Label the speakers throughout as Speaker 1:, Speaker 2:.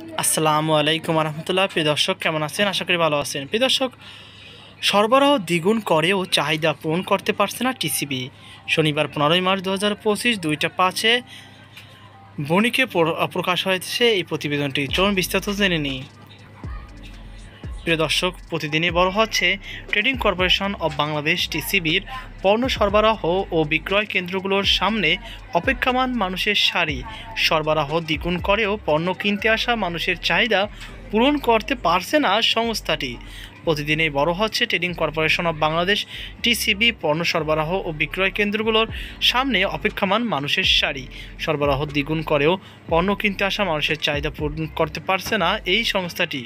Speaker 1: আসসালামু আলাইকুম রহমতুল্লাহ। প্রিয় দর্শক, কেমন আছেন? আশা করি ভালো আছেন। প্রিয় দর্শক, সরবরাহ দ্বিগুণ করেও চাহিদা পূরণ করতে পারছে না টিসিবি। শনিবার 15 মার্চ 2025 2:05 বণিকে প্রকাশ হয়েছে এই প্রতিবেদনটি। চলুন বিস্তারিত জেনে নিই। প্রিয় দর্শক, প্রতিদিনই বড় হচ্ছে ট্রেডিং কর্পোরেশন অব বাংলাদেশ টিসিবির পণ্য সরবরাহ ও বিক্রয় কেন্দ্রগুলোর সামনে অপেক্ষমান মানুষের সারি। সরবরাহ দ্বিগুণ করেও পণ্য কিনতে আসা মানুষের চাহিদা পূরণ করতে পারছে না সংস্থাটি। প্রতিদিনই বড় হচ্ছে trading corporation of Bangladesh TCB পণ্য সরবরাহ ও বিক্রয় কেন্দ্রগুলোর সামনে অপেক্ষমান মানুষের সারি। সরবরাহ দ্বিগুণ করেও পণ্য কিনতে আসা মানুষের চাহিদা পূরণ করতে পারছে না এই সংস্থাটি।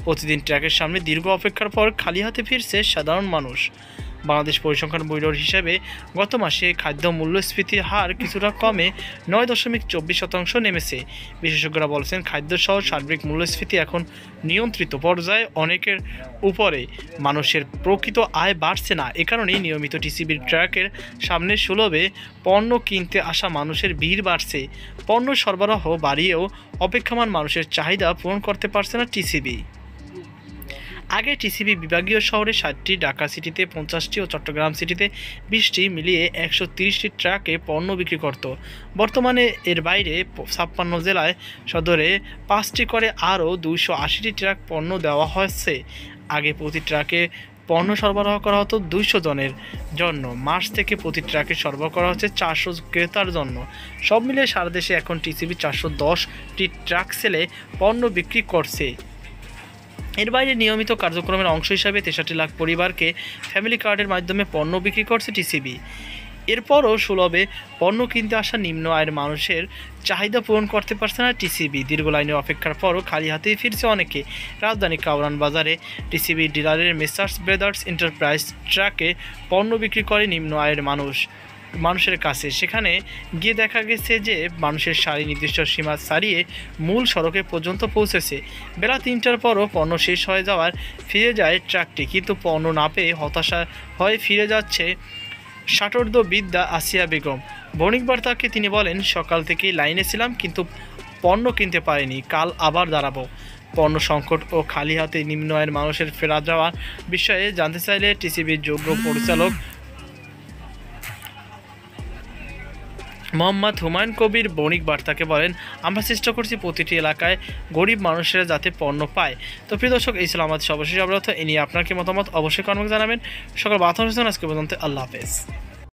Speaker 1: প্রতিদিন ট্রাকের সামনে দীর্ঘ অপেক্ষার পর খালি হাতে ফিরছে সাধারণ মানুষ। বাংলাদেশ পরিসংখ্যান ব্যুরোর হিসাবে গত মাসে খাদ্য মূল্যস্ফীতির হার কিছুটা কমে 9.24% নেমেছে। বিশেষজ্ঞরা বলছেন, খাদ্যসহ সার্বিক মূল্যস্ফীতি এখন নিয়ন্ত্রিত পর্যায়ে। অনেকের উপরে মানুষের প্রকৃত আয় বাড়ছে না। এ কারণেই নিয়মিত টিসিবির ট্রাকের সামনে সুলভে পণ্য কিনতে আসা মানুষের ভিড় বাড়ছে। পণ্য সরবরাহ বাড়িয়েও অপেক্ষমান মানুষের চাহিদা পূরণ করতে পারছে না টিসিবি। আগে টিসিবি বিভাগীয় শহরে 60টি, ঢাকা সিটিতে 50টি ও চট্টগ্রাম সিটিতে 20টি মিলিয়ে 130টি ট্রাকে পণ্য বিক্রি করত। বর্তমানে এর বাইরে 56 জেলায় সদরে 5টি করে আরও 280টি ট্রাক পণ্য দেওয়া হয়েছে। আগে প্রতি ট্রাকে পণ্য সরবরাহ করা হতো 200 জনের জন্য। মার্চ থেকে প্রতি ট্রাকে সরবরাহ করা হচ্ছে 400 ক্রেতার জন্য। সব মিলিয়ে সারা দেশে এখন টিসিবি 410টি ট্রাক সেলে পণ্য বিক্রি করছে। এর বাইরে নিয়মিত কার্যক্রমের অংশ হিসাবে 63 লাখ পরিবারকে ফ্যামিলি কার্ডের মাধ্যমে পণ্য বিক্রি করছে টিসিবি। এরপরও সুলভে পণ্য কিনতে আসা নিম্ন আয়ের মানুষের চাহিদা পূরণ করতে পারছে না টিসিবি। দীর্ঘ লাইনের অপেক্ষার পরও খালি হাতেই ফিরছে অনেকে। রাজধানী কাউরান বাজারে টিসিবি ডিলারের মেসার্স ব্রাদার্স এন্টারপ্রাইজ ট্রাকে পণ্য বিক্রি করে নিম্ন আয়ের মানুষের কাছে। সেখানে গিয়ে দেখা গেছে যে মানুষের সারি নির্দিষ্ট সীমা ছাড়িয়ে মূল সড়কে পর্যন্ত পৌঁছেছে। বেলা 3টার পরও পণ্য শেষ হয়ে যাওয়ার ফিরে যায় ট্রাকটি, কিন্তু পণ্য না পেয়ে হতাশা হয়ে ফিরে যাচ্ছে ষাটোর্ধ্ববৃদ্ধা আসিয়া বেগম। বণিক বার্তাকে তিনি বলেন, সকাল থেকেই লাইনে ছিলাম, কিন্তু পণ্য কিনতে পারিনি। কাল আবার দাঁড়াবো। পণ্য সংকট ও খালি হাতে নিম্ন আয়ের মানুষের ফেরা যাওয়ার বিষয়ে জানতে চাইলে টিসিবির যোগ্য পরিচালক মোহাম্মদ হুমায়ুন কবির বণিক বার্তাকে বলেন, আমরা চেষ্টা করছি প্রতিটি এলাকায় গরিব মানুষেরা যাতে পণ্য পায়। তো প্রিয় দর্শক, এই ছিল আমাদের সর্বশেষ অবরোধ। এ নিয়ে আপনার কি মতামত অবশ্যই কমেন্টে জানাবেন। সকল বার্তা আজকে পর্যন্ত। আল্লাহ হাফেজ।